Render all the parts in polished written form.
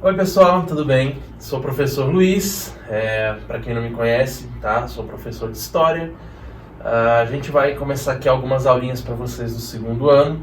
Oi pessoal, tudo bem? Sou o professor Luiz, para quem não me conhece, tá? Sou professor de História. A gente vai começar aqui algumas aulinhas para vocês do segundo ano,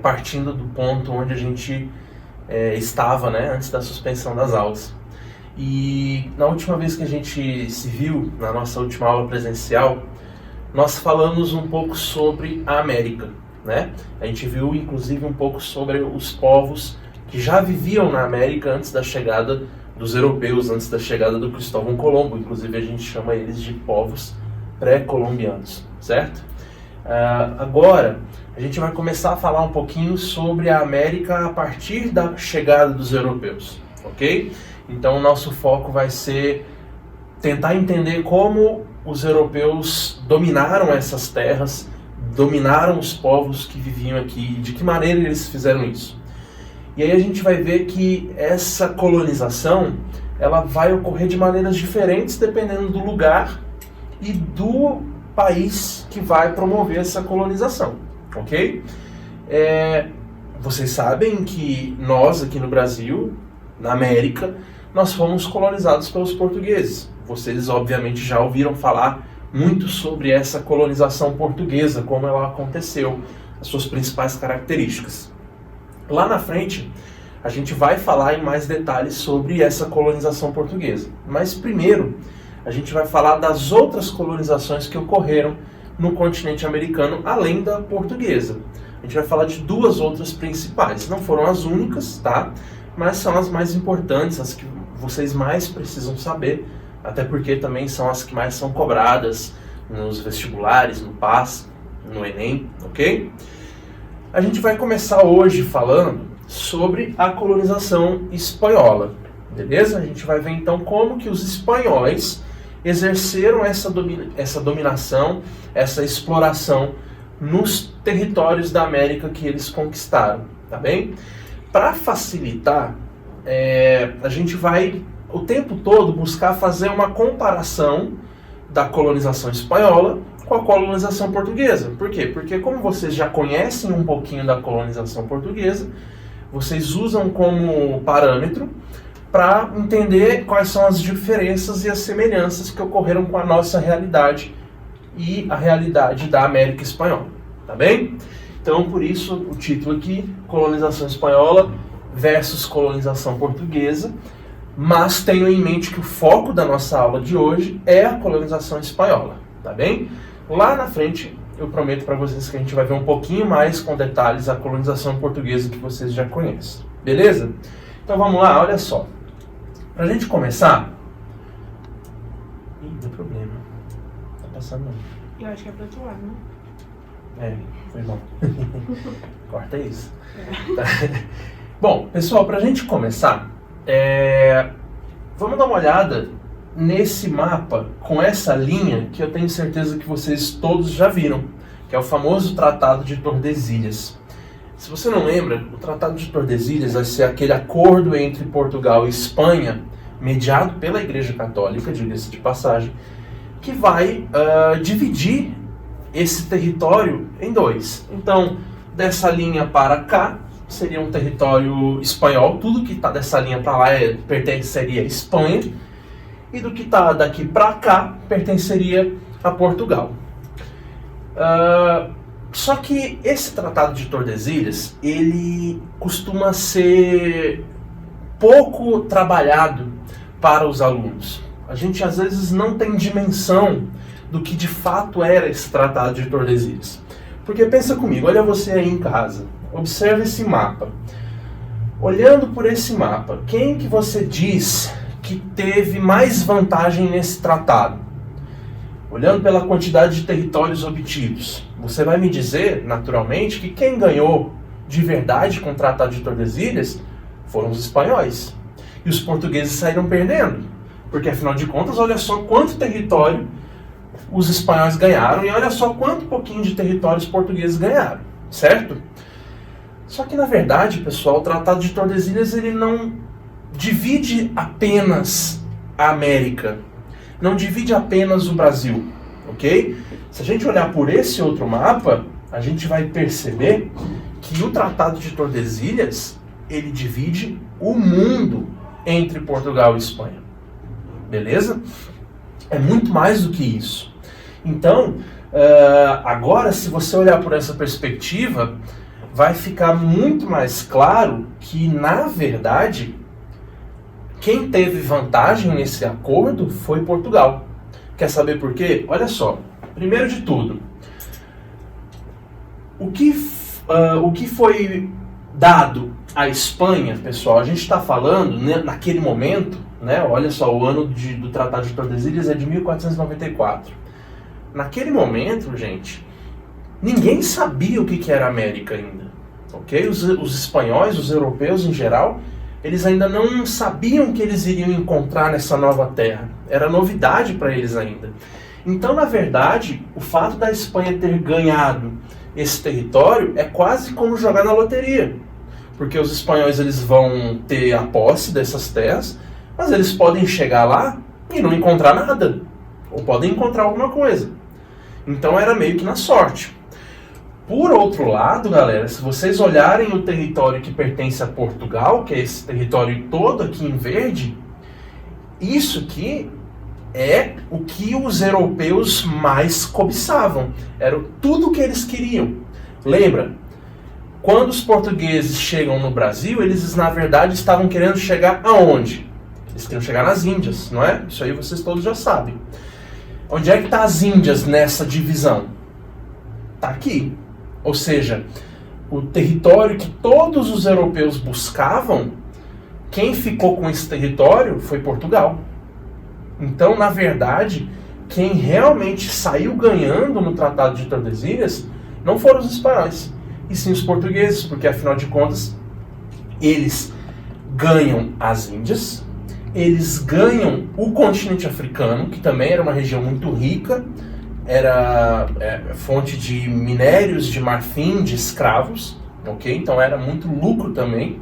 partindo do ponto onde a gente estava, né, antes da suspensão das aulas. E na última vez que a gente se viu, na nossa última aula presencial, nós falamos um pouco sobre a América, né? A gente viu inclusive um pouco sobre os povos que já viviam na América antes da chegada dos europeus, antes da chegada do Cristóvão Colombo. Inclusive a gente chama eles de povos pré-colombianos, certo? Agora a gente vai começar a falar um pouquinho sobre a América a partir da chegada dos europeus, ok? Então o nosso foco vai ser tentar entender como os europeus dominaram essas terras, dominaram os povos que viviam aqui, de que maneira eles fizeram isso. E aí a gente vai ver que essa colonização, ela vai ocorrer de maneiras diferentes dependendo do lugar e do país que vai promover essa colonização, ok? Vocês sabem que nós aqui no Brasil, na América, nós fomos colonizados pelos portugueses. Vocês obviamente já ouviram falar muito sobre essa colonização portuguesa, como ela aconteceu, as suas principais características. Lá na frente, a gente vai falar em mais detalhes sobre essa colonização portuguesa. Mas primeiro, a gente vai falar das outras colonizações que ocorreram no continente americano, além da portuguesa. A gente vai falar de duas outras principais. Não foram as únicas, tá? Mas são as mais importantes, as que vocês mais precisam saber, até porque também são as que mais são cobradas nos vestibulares, no PAS, no Enem, ok? A gente vai começar hoje falando sobre a colonização espanhola, beleza? A gente vai ver então como que os espanhóis exerceram essa dominação, essa exploração nos territórios da América que eles conquistaram, tá bem? Para facilitar, a gente vai o tempo todo buscar fazer uma comparação da colonização espanhola com a colonização portuguesa. Por quê? Porque como vocês já conhecem um pouquinho da colonização portuguesa, vocês usam como parâmetro para entender quais são as diferenças e as semelhanças que ocorreram com a nossa realidade e a realidade da América Espanhola, tá bem? Então, por isso, o título aqui, colonização espanhola versus colonização portuguesa, mas tenham em mente que o foco da nossa aula de hoje é a colonização espanhola, tá bem? Lá na frente, eu prometo para vocês que a gente vai ver um pouquinho mais com detalhes a colonização portuguesa que vocês já conhecem, beleza? Então vamos lá, olha só. Pra gente começar... Ih, deu problema. Tá passando não. Eu acho que é pra outro lado, né? Foi bom. Corta isso. Tá. Bom, pessoal, pra gente começar, vamos dar uma olhada nesse mapa com essa linha que eu tenho certeza que vocês todos já viram, que é o famoso Tratado de Tordesilhas. Se você não lembra, o Tratado de Tordesilhas vai ser aquele acordo entre Portugal e Espanha, mediado pela Igreja Católica, diga-se de passagem, que vai dividir esse território em dois. Então, dessa linha para cá, seria um território espanhol, tudo que está dessa linha para lá pertenceria à Espanha, e do que está daqui para cá pertenceria a Portugal. Só que esse Tratado de Tordesilhas, ele costuma ser pouco trabalhado para os alunos. A gente às vezes não tem dimensão do que de fato era esse Tratado de Tordesilhas. Porque pensa comigo, olha você aí em casa, observa esse mapa. Olhando por esse mapa, quem que você diz que teve mais vantagem nesse tratado? Olhando pela quantidade de territórios obtidos, você vai me dizer, naturalmente, que quem ganhou de verdade com o Tratado de Tordesilhas foram os espanhóis. E os portugueses saíram perdendo. Porque, afinal de contas, olha só quanto território os espanhóis ganharam e olha só quanto pouquinho de território os portugueses ganharam, certo? Só que, na verdade, pessoal, o Tratado de Tordesilhas ele não divide apenas a América, não divide apenas o Brasil, ok? Se a gente olhar por esse outro mapa, a gente vai perceber que o Tratado de Tordesilhas, ele divide o mundo entre Portugal e Espanha. Beleza? É muito mais do que isso. Então, agora, se você olhar por essa perspectiva, vai ficar muito mais claro que, na verdade, quem teve vantagem nesse acordo foi Portugal. Quer saber por quê? Olha só, primeiro de tudo, o que foi dado à Espanha, pessoal, a gente está falando, né, naquele momento, né, olha só, o ano do Tratado de Tordesilhas é de 1494. Naquele momento, gente, ninguém sabia o que era América ainda, ok? Os espanhóis, os europeus em geral, eles ainda não sabiam que eles iriam encontrar nessa nova terra. Era novidade para eles ainda. Então, na verdade, o fato da Espanha ter ganhado esse território é quase como jogar na loteria. Porque os espanhóis eles vão ter a posse dessas terras, mas eles podem chegar lá e não encontrar nada. Ou podem encontrar alguma coisa. Então era meio que na sorte. Por outro lado, galera, se vocês olharem o território que pertence a Portugal, que é esse território todo aqui em verde, isso aqui é o que os europeus mais cobiçavam. Era tudo o que eles queriam. Lembra? Quando os portugueses chegam no Brasil, eles na verdade estavam querendo chegar aonde? Eles queriam chegar nas Índias, não é? Isso aí vocês todos já sabem. Onde é que está as Índias nessa divisão? Está aqui. Ou seja, o território que todos os europeus buscavam, quem ficou com esse território foi Portugal. Então, na verdade, quem realmente saiu ganhando no Tratado de Tordesilhas não foram os espanhóis, e sim os portugueses, porque afinal de contas, eles ganham as Índias, eles ganham o continente africano, que também era uma região muito rica, era fonte de minérios, de marfim, de escravos, ok? Então era muito lucro também.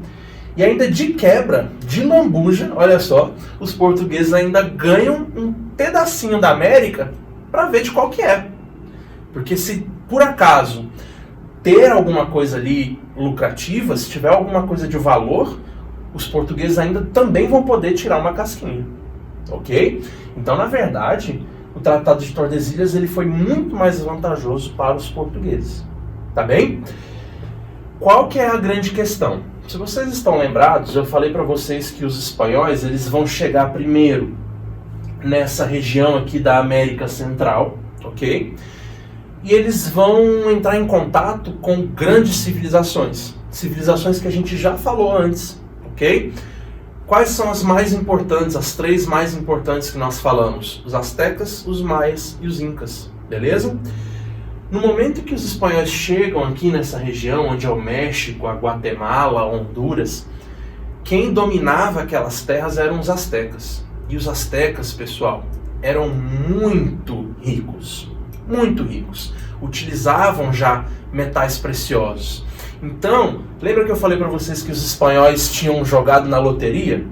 E ainda de quebra, de lambuja, olha só, os portugueses ainda ganham um pedacinho da América para ver de qual que é. Porque se por acaso ter alguma coisa ali lucrativa, se tiver alguma coisa de valor, os portugueses ainda também vão poder tirar uma casquinha, ok? Então, na verdade, o Tratado de Tordesilhas ele foi muito mais vantajoso para os portugueses, tá bem? Qual que é a grande questão? Se vocês estão lembrados, eu falei para vocês que os espanhóis eles vão chegar primeiro nessa região aqui da América Central, ok? E eles vão entrar em contato com grandes civilizações, civilizações que a gente já falou antes, ok? Quais são as mais importantes, as três mais importantes que nós falamos? Os astecas, os maias e os incas, beleza? No momento que os espanhóis chegam aqui nessa região, onde é o México, a Guatemala, Honduras, quem dominava aquelas terras eram os astecas. E os astecas, pessoal, eram muito ricos, muito ricos. Utilizavam já metais preciosos. Então, lembra que eu falei para vocês que os espanhóis tinham jogado na loteria?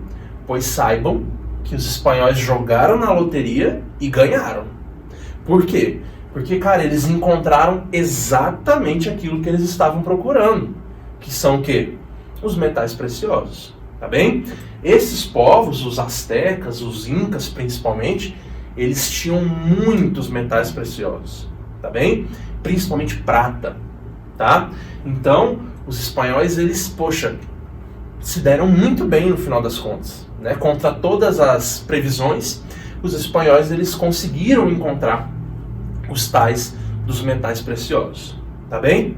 Pois saibam que os espanhóis jogaram na loteria e ganharam. Por quê? Porque, cara, eles encontraram exatamente aquilo que eles estavam procurando. Que são o quê? Os metais preciosos, tá bem? Esses povos, os astecas, os incas principalmente, eles tinham muitos metais preciosos, tá bem? Principalmente prata, tá? Então, os espanhóis, eles, poxa, se deram muito bem no final das contas, né? Contra todas as previsões, os espanhóis, eles conseguiram encontrar os tais dos metais preciosos, tá bem?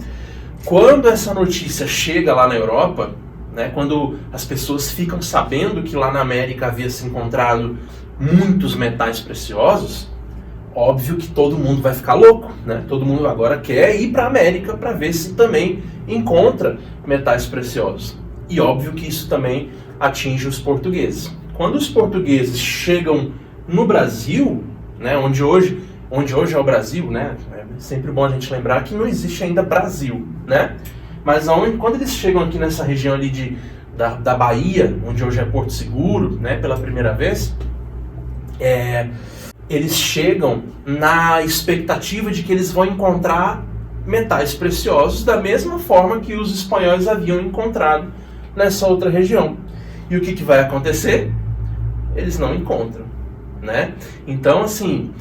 Quando essa notícia chega lá na Europa, né, quando as pessoas ficam sabendo que lá na América havia se encontrado muitos metais preciosos, óbvio que todo mundo vai ficar louco, né? Todo mundo agora quer ir para a América para ver se também encontra metais preciosos. E óbvio que isso também atinge os portugueses. Quando os portugueses chegam no Brasil, né, onde hoje é o Brasil, né? É sempre bom a gente lembrar que não existe ainda Brasil, né? Mas quando eles chegam aqui nessa região ali da Bahia, onde hoje é Porto Seguro, né, pela primeira vez, eles chegam na expectativa de que eles vão encontrar metais preciosos da mesma forma que os espanhóis haviam encontrado nessa outra região. E o que vai acontecer? Eles não encontram, né? Então, assim,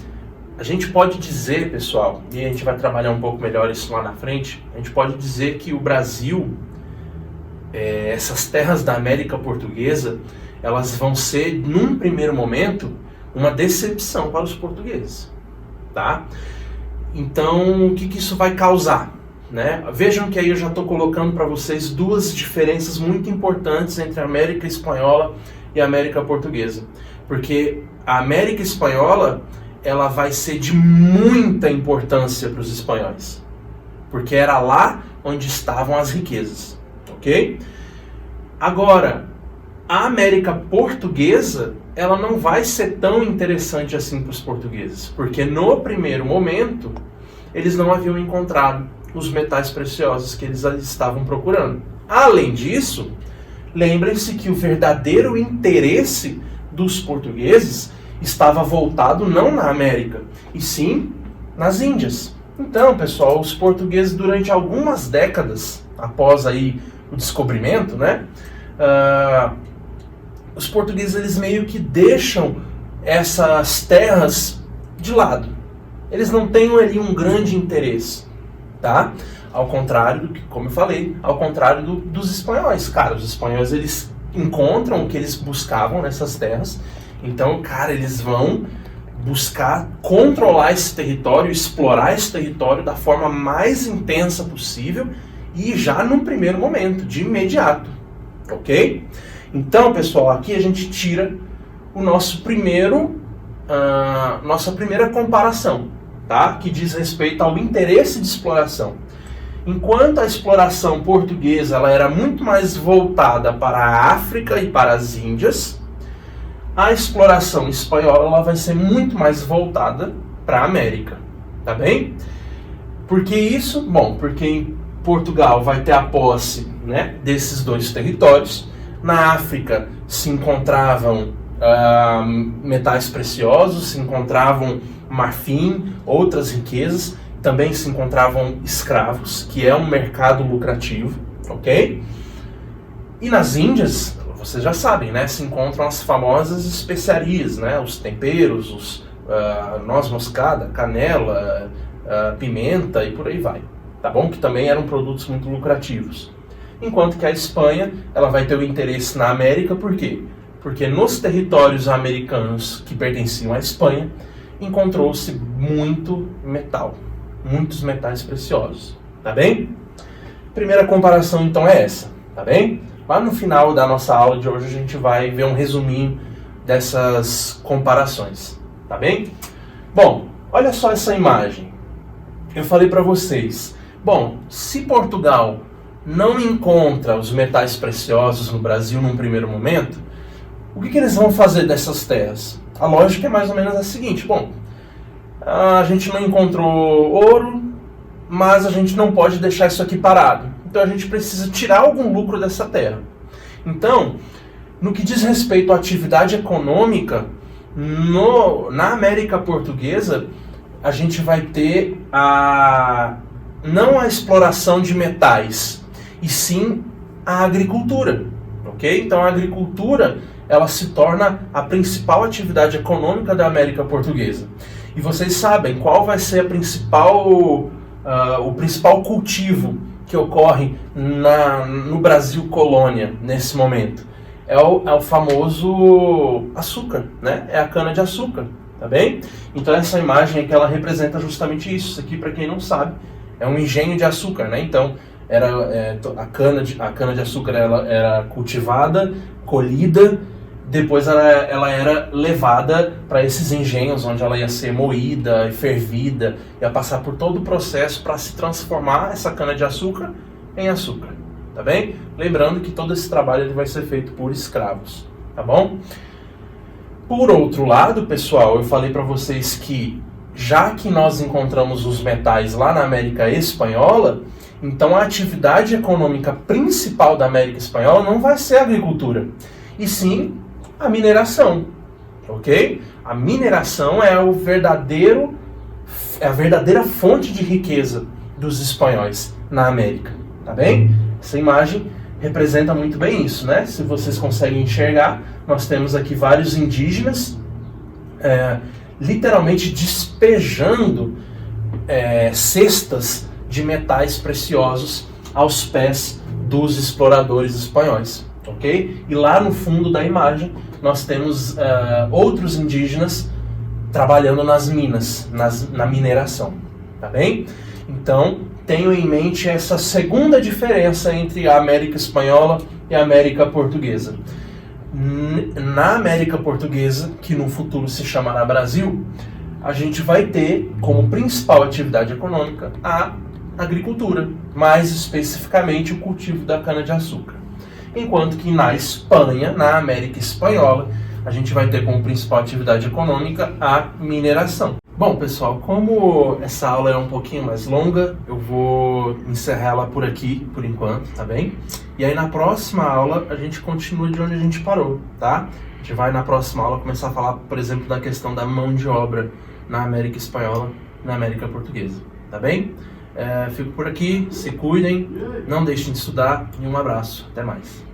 a gente pode dizer, pessoal, e a gente vai trabalhar um pouco melhor isso lá na frente, a gente pode dizer que o Brasil, essas terras da América Portuguesa, elas vão ser, num primeiro momento, uma decepção para os portugueses, tá? Então, o que isso vai causar? Né? Vejam que aí eu já estou colocando para vocês duas diferenças muito importantes entre a América Espanhola e a América Portuguesa. Porque a América Espanhola, ela vai ser de muita importância para os espanhóis. Porque era lá onde estavam as riquezas, ok? Agora, a América Portuguesa, ela não vai ser tão interessante assim para os portugueses. Porque no primeiro momento, eles não haviam encontrado os metais preciosos que eles estavam procurando. Além disso, lembrem-se que o verdadeiro interesse dos portugueses estava voltado não na América, e sim nas Índias. Então, pessoal, os portugueses, durante algumas décadas após aí o descobrimento, né, os portugueses, eles meio que deixam essas terras de lado. Eles não têm ali um grande interesse. Tá? Ao contrário do que, como eu falei, ao contrário dos espanhóis. Cara, os espanhóis, eles encontram o que eles buscavam nessas terras. Então, cara, eles vão buscar controlar esse território, explorar esse território da forma mais intensa possível e já no primeiro momento, de imediato. Ok? Então, pessoal, aqui a gente tira o nosso nossa primeira comparação. Tá? Que diz respeito ao interesse de exploração. Enquanto a exploração portuguesa ela era muito mais voltada para a África e para as Índias, a exploração espanhola ela vai ser muito mais voltada para a América. Tá bem? Por que isso? Bom, porque em Portugal vai ter a posse, né, desses dois territórios. Na África se encontravam metais preciosos, se encontravam marfim, outras riquezas, também se encontravam escravos, que é um mercado lucrativo, ok? E nas Índias, vocês já sabem, né, se encontram as famosas especiarias, né, os temperos, noz moscada, canela, pimenta e por aí vai, tá bom? Que também eram produtos muito lucrativos. Enquanto que a Espanha, ela vai ter o interesse na América, por quê? Porque nos territórios americanos que pertenciam à Espanha, encontrou-se muito metal, muitos metais preciosos, tá bem? Primeira comparação então é essa, tá bem? Lá no final da nossa aula de hoje a gente vai ver um resuminho dessas comparações, tá bem? Bom, olha só essa imagem. Eu falei para vocês, bom, se Portugal não encontra os metais preciosos no Brasil num primeiro momento, o que eles vão fazer dessas terras? A lógica é mais ou menos a seguinte, bom, a gente não encontrou ouro, mas a gente não pode deixar isso aqui parado. Então a gente precisa tirar algum lucro dessa terra. Então, no que diz respeito à atividade econômica, na América Portuguesa, a gente vai ter não a exploração de metais, e sim a agricultura, ok? Então a agricultura, ela se torna a principal atividade econômica da América Portuguesa. E vocês sabem qual vai ser o principal cultivo que ocorre no Brasil colônia nesse momento? É o famoso açúcar, né? É a cana-de-açúcar, tá bem? Então essa imagem aqui, ela representa justamente isso. Isso aqui, para quem não sabe, é um engenho de açúcar, né? Então a cana-de-açúcar ela era cultivada, colhida, depois ela era levada para esses engenhos, onde ela ia ser moída e fervida, ia passar por todo o processo para se transformar essa cana-de-açúcar em açúcar, tá bem? Lembrando que todo esse trabalho ele vai ser feito por escravos, tá bom? Por outro lado, pessoal, eu falei para vocês que, já que nós encontramos os metais lá na América Espanhola, então a atividade econômica principal da América Espanhola não vai ser a agricultura, e sim a mineração, ok? A mineração é a verdadeira fonte de riqueza dos espanhóis na América, tá bem? Essa imagem representa muito bem isso, né? Se vocês conseguem enxergar, nós temos aqui vários indígenas literalmente despejando cestas de metais preciosos aos pés dos exploradores espanhóis, ok? E lá no fundo da imagem nós temos outros indígenas trabalhando nas minas, na mineração, tá bem? Então, tenho em mente essa segunda diferença entre a América Espanhola e a América Portuguesa. Na América Portuguesa, que no futuro se chamará Brasil, a gente vai ter como principal atividade econômica a agricultura, mais especificamente o cultivo da cana-de-açúcar. Enquanto que na Espanha, na América Espanhola, a gente vai ter como principal atividade econômica a mineração. Bom, pessoal, como essa aula é um pouquinho mais longa, eu vou encerrar ela por aqui, por enquanto, tá bem? E aí na próxima aula a gente continua de onde a gente parou, tá? A gente vai na próxima aula começar a falar, por exemplo, da questão da mão de obra na América Espanhola e na América Portuguesa, tá bem? Fico por aqui, se cuidem, não deixem de estudar e um abraço, até mais.